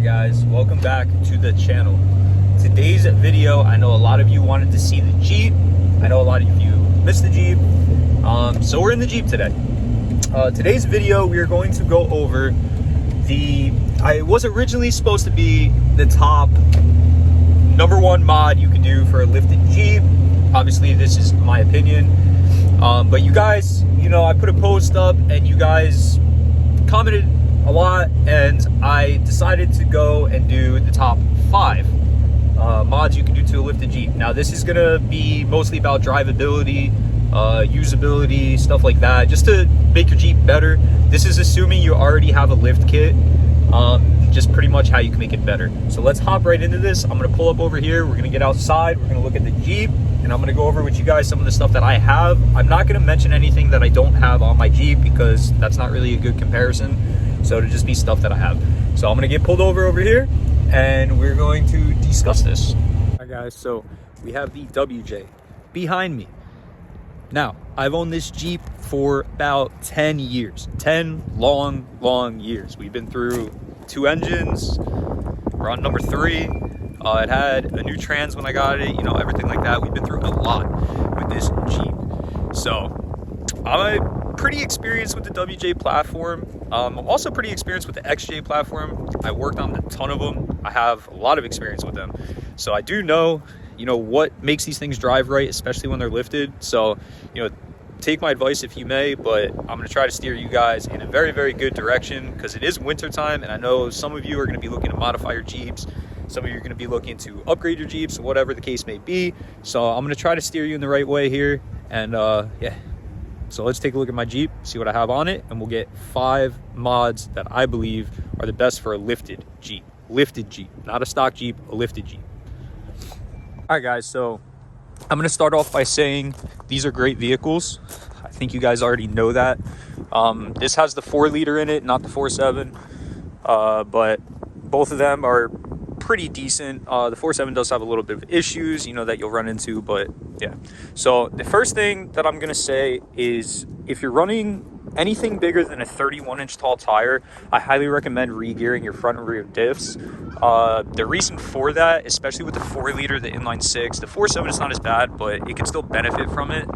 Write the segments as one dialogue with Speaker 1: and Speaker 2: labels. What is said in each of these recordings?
Speaker 1: Guys, welcome back to the channel. Today's video, I know a lot of you wanted to see the Jeep. I know a lot of you missed the Jeep, so we're in the Jeep today. Today's video, we are going to go over I was originally supposed to be the top #1 mod you could do for a lifted Jeep. Obviously this is my opinion, but you guys, you know, I put a post up and you guys commented a lot, and I decided to go and do the top 5 mods you can do to a lifted Jeep. Now this is gonna be mostly about drivability, usability, stuff like that, just to make your Jeep better. This is assuming you already have a lift kit, just pretty much how you can make it better. So let's hop right into this. I'm gonna pull up over here, we're gonna get outside, we're gonna look at the Jeep, and I'm gonna go over with you guys some of the stuff that I have. I'm not gonna mention anything that I don't have on my Jeep because that's not really a good comparison. So to just be stuff that I have. So I'm gonna get pulled over here and we're going to discuss this. All right guys, so we have the WJ behind me. Now, I've owned this Jeep for about 10 years, 10 long years. We've been through 2 engines, we're on number 3. It had a new trans when I got it, you know, everything like that. We've been through a lot with this Jeep. So I'm pretty experienced with the WJ platform. I'm also pretty experienced with the XJ platform. I worked on a ton of them. I have a lot of experience with them. So I do know, you know, what makes these things drive right, especially when they're lifted. So, you know, take my advice if you may, but I'm gonna try to steer you guys in a very, very good direction because it is winter time, and I know some of you are gonna be looking to modify your Jeeps. Some of you are gonna be looking to upgrade your Jeeps, whatever the case may be. So I'm gonna try to steer you in the right way here. And yeah. So let's take a look at my Jeep, see what I have on it, and we'll get 5 mods that I believe are the best for a lifted Jeep. Lifted Jeep, not a stock Jeep, a lifted Jeep. All right guys, so I'm gonna start off by saying these are great vehicles. I think you guys already know that. This has the 4-liter in it, not the 4.7, but both of them are pretty decent. The 4.7 does have a little bit of issues, you know, that you'll run into, but yeah. So the first thing that I'm gonna say is if you're running anything bigger than a 31-inch tall tire, I highly recommend re-gearing your front and rear diffs. The reason for that, especially with the 4-liter, the inline 6, the 4.7 is not as bad, but it can still benefit from it.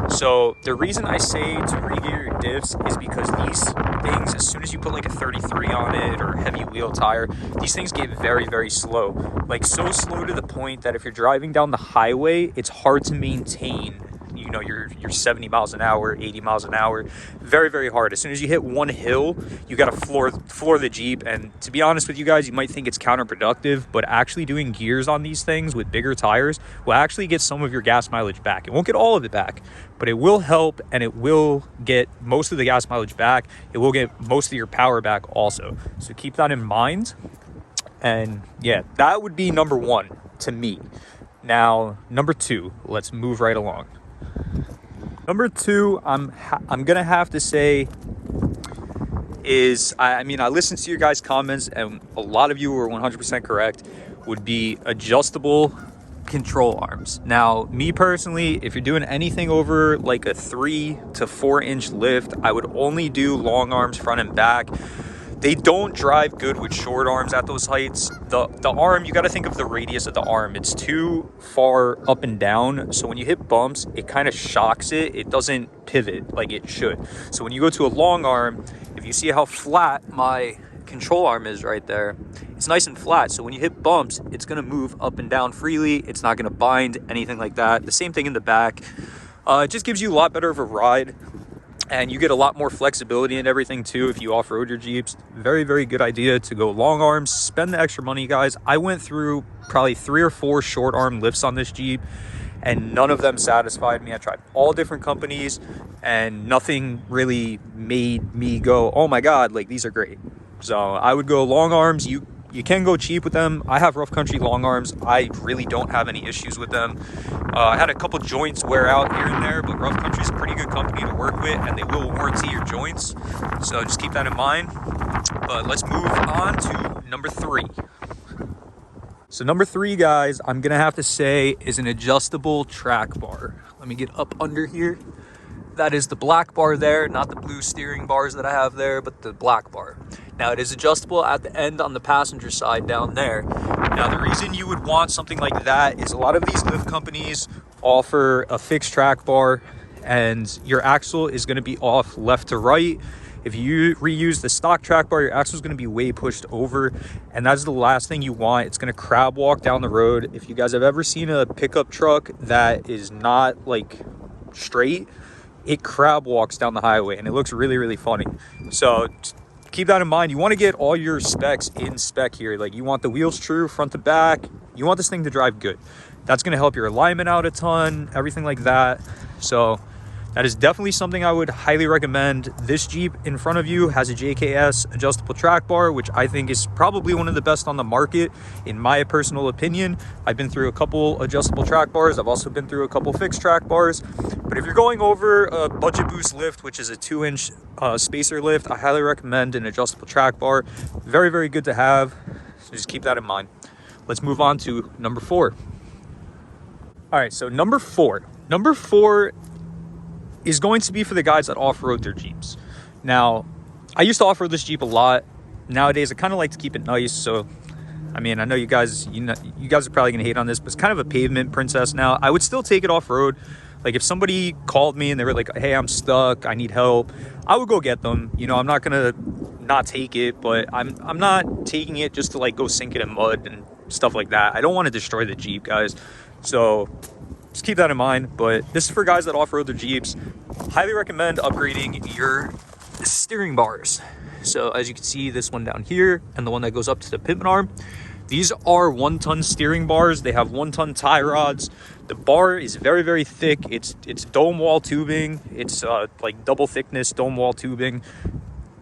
Speaker 1: So the reason I say to re-gear your diffs is because these things, as soon as you put like a 33 on it or a heavy wheel tire, these things get very, very slow. Like so slow to the point that if you're driving down the highway, it's hard to maintain, you know, your 70 miles an hour, 80 miles an hour. Very, very hard. As soon as you hit one hill, you got to floor the Jeep. And to be honest with you guys, you might think it's counterproductive, but actually doing gears on these things with bigger tires will actually get some of your gas mileage back. It won't get all of it back, but it will help, and it will get most of the gas mileage back. It will get most of your power back also. So keep that in mind. And yeah, that would be #1 to me. Now, #2, let's move right along. #2, I'm gonna have to say is, I mean, I listened to your guys' comments, and a lot of you were 100% correct, would be adjustable control arms. Now, me personally, if you're doing anything over like a 3 to 4 inch lift, I would only do long arms front and back. They don't drive good with short arms at those heights. The arm, you got to think of the radius of the arm. It's too far up and down. So when you hit bumps, it kind of shocks it. It doesn't pivot like it should. So when you go to a long arm, if you see how flat my control arm is right there, it's nice and flat. So when you hit bumps, it's going to move up and down freely. It's not going to bind, anything like that. The same thing in the back. It just gives you a lot better of a ride. and you get a lot more flexibility and everything too if you off-road your Jeeps. Very, very good idea to go long arms. Spend the extra money, guys. I went through probably 3 or 4 short arm lifts on this Jeep, and none of them satisfied me. I tried all different companies, and nothing really made me go, oh my God, like these are great. So I would go long arms. You can go cheap with them. I have Rough Country long arms. I really don't have any issues with them. I had a couple joints wear out here and there, but Rough Country is a pretty good company to work with, and they will warranty your joints. So just keep that in mind. But let's move on to number 3. So number 3, guys, I'm gonna have to say is an adjustable track bar. Let me get up under here. That is the black bar there, not the blue steering bars that I have there, but the black bar. Now it is adjustable at the end on the passenger side down there. Now the reason you would want something like that is a lot of these lift companies offer a fixed track bar, and your axle is gonna be off left to right. If you reuse the stock track bar, your axle is going to be way pushed over, and that's the last thing you want. It's going to crab walk down the road. If you guys have ever seen a pickup truck that is not like straight, it crab walks down the highway, and it looks really, really funny. So keep that in mind. You want to get all your specs in spec here. Like, you want the wheels true front to back. You want this thing to drive good. That's going to help your alignment out a ton, everything like that. So that is definitely something I would highly recommend. This Jeep in front of you has a JKS adjustable track bar, which I think is probably one of the best on the market, in my personal opinion. I've been through a couple adjustable track bars. I've also been through a couple fixed track bars. But if you're going over a Budget Boost lift, which is a 2-inch spacer lift, I highly recommend an adjustable track bar. Very, very good to have. So just keep that in mind. Let's move on to number 4. All right, so number 4. Number 4 is going to be for the guys that off-road their Jeeps. Now, I used to off-road this Jeep a lot. Nowadays, I kind of like to keep it nice. So, I mean, I know you guys are probably gonna hate on this, but it's kind of a pavement princess now. I would still take it off-road. Like, if somebody called me and they were like, hey, I'm stuck, I need help, I would go get them. You know, I'm not gonna not take it, but I'm not taking it just to like go sink it in mud and stuff like that. I don't want to destroy the Jeep, guys. So just keep that in mind. But this is for guys that off-road their Jeeps. Highly recommend upgrading your steering bars. So as you can see, this one down here and the one that goes up to the pivot arm, these are 1-ton steering bars. They have 1-ton tie rods. The bar is very, very thick. It's dome wall tubing. It's like double thickness dome wall tubing.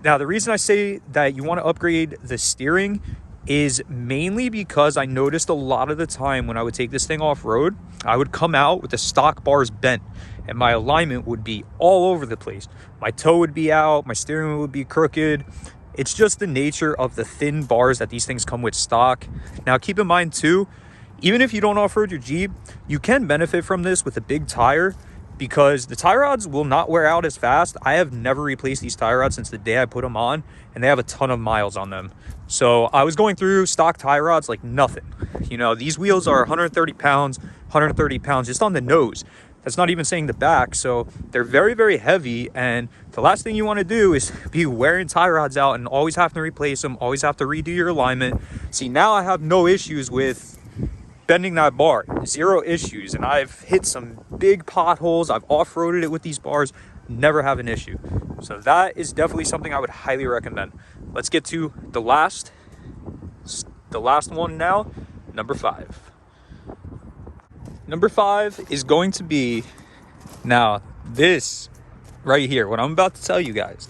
Speaker 1: Now, the reason I say that you want to upgrade the steering is mainly because I noticed a lot of the time when I would take this thing off-road, I would come out with the stock bars bent, and my alignment would be all over the place. My toe would be out, my steering wheel would be crooked. It's just the nature of the thin bars that these things come with stock. Now, keep in mind too, even if you don't off-road your Jeep, you can benefit from this with a big tire, because the tie rods will not wear out as fast. I have never replaced these tie rods since the day I put them on, and they have a ton of miles on them. So I was going through stock tie rods like nothing. You know, these wheels are 130 pounds just on the nose. That's not even saying the back. So they're very, very heavy. And the last thing you want to do is be wearing tie rods out and always have to replace them, always have to redo your alignment. See, now I have no issues with bending that bar, 0 issues. And I've hit some big potholes. I've off-roaded it with these bars, never have an issue. So that is definitely something I would highly recommend. Let's get to the last one now, number 5. Number 5 is going to be, now this right here, what I'm about to tell you guys,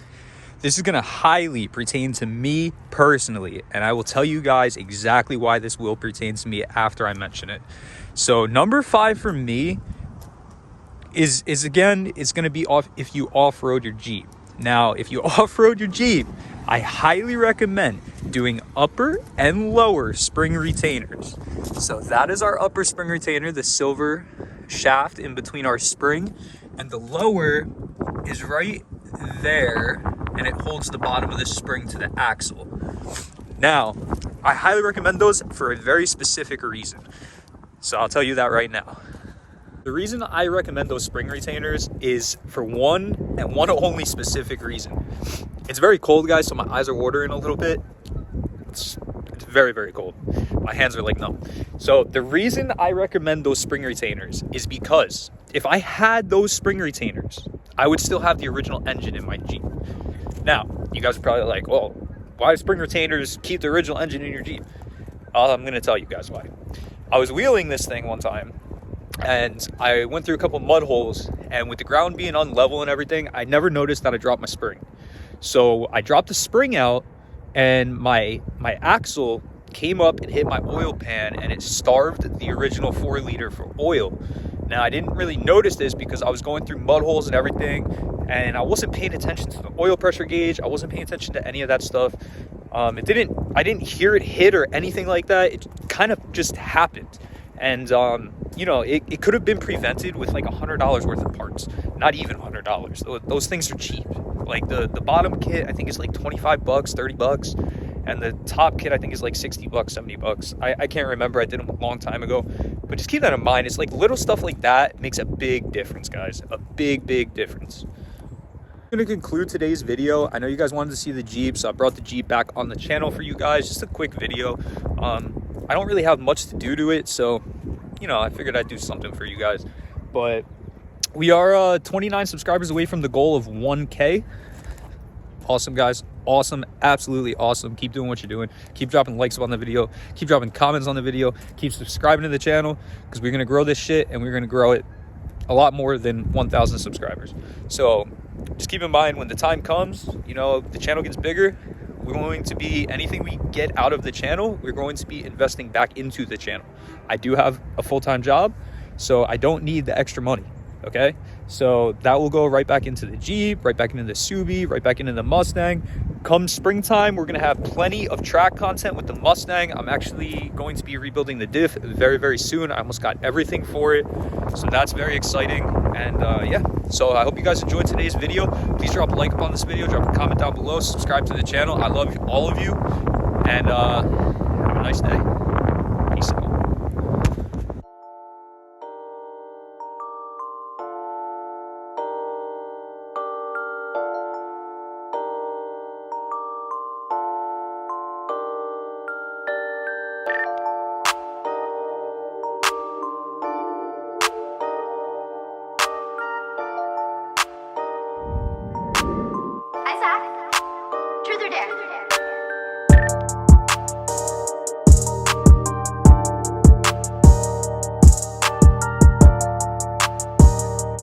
Speaker 1: this is going to highly pertain to me personally, and I will tell you guys exactly why this will pertain to me after I mention it. So number 5 for me is again, it's going to be off if you off-road your Jeep. Now, if you off-road your Jeep, I highly recommend doing upper and lower spring retainers. So that is our upper spring retainer, the silver shaft in between our spring, and the lower is right there, and it holds the bottom of the spring to the axle. Now, I highly recommend those for a very specific reason. So I'll tell you that right now. The reason I recommend those spring retainers is for one and one only specific reason. It's very cold, guys, so my eyes are watering a little bit. It's very, very cold. My hands are like numb. So the reason I recommend those spring retainers is because if I had those spring retainers, I would still have the original engine in my Jeep. Now, you guys are probably like, well, why spring retainers keep the original engine in your Jeep? I'm going to tell you guys why. I was wheeling this thing one time, and I went through a couple mud holes, and with the ground being unlevel and everything, I never noticed that I dropped my spring. So I dropped the spring out, and my axle came up and hit my oil pan, and it starved the original 4-liter for oil. Now, I didn't really notice this because I was going through mud holes and everything, and I wasn't paying attention to the oil pressure gauge. I wasn't paying attention to any of that stuff. I didn't hear it hit or anything like that. It kind of just happened. And, you know, it could have been prevented with like $100 worth of parts. Not even $100. Those things are cheap. Like the bottom kit, I think is like $25, $30. And the top kit, I think, is like $60, $70. I can't remember. I did them a long time ago. But just keep that in mind. It's like little stuff like that makes a big difference, guys. A big, big difference. I'm going to conclude today's video. I know you guys wanted to see the Jeep, so I brought the Jeep back on the channel for you guys. Just a quick video. I don't really have much to do to it, so, you know, I figured I'd do something for you guys. But we are 29 subscribers away from the goal of 1K. Awesome, guys. Awesome. Absolutely awesome. Keep doing what you're doing. Keep dropping likes on the video. Keep dropping comments on the video. Keep subscribing to the channel, because we're going to grow this shit, and we're going to grow it a lot more than 1,000 subscribers. So just keep in mind, when the time comes, you know, the channel gets bigger, we're going to be, anything we get out of the channel, we're going to be investing back into the channel. I do have a full-time job, so I don't need the extra money. Okay, so that will go right back into the Jeep, right back into the Subi, right back into the Mustang. Come springtime, we're going to have plenty of track content with the Mustang. I'm actually going to be rebuilding the diff very, very soon. I almost got everything for it, so that's very exciting. And yeah, so I hope you guys enjoyed today's video. Please drop a like upon this video, drop a comment down below, subscribe to the channel. I love all of you, and have a nice day. Peace out.
Speaker 2: Hi, Zach. Truth or dare?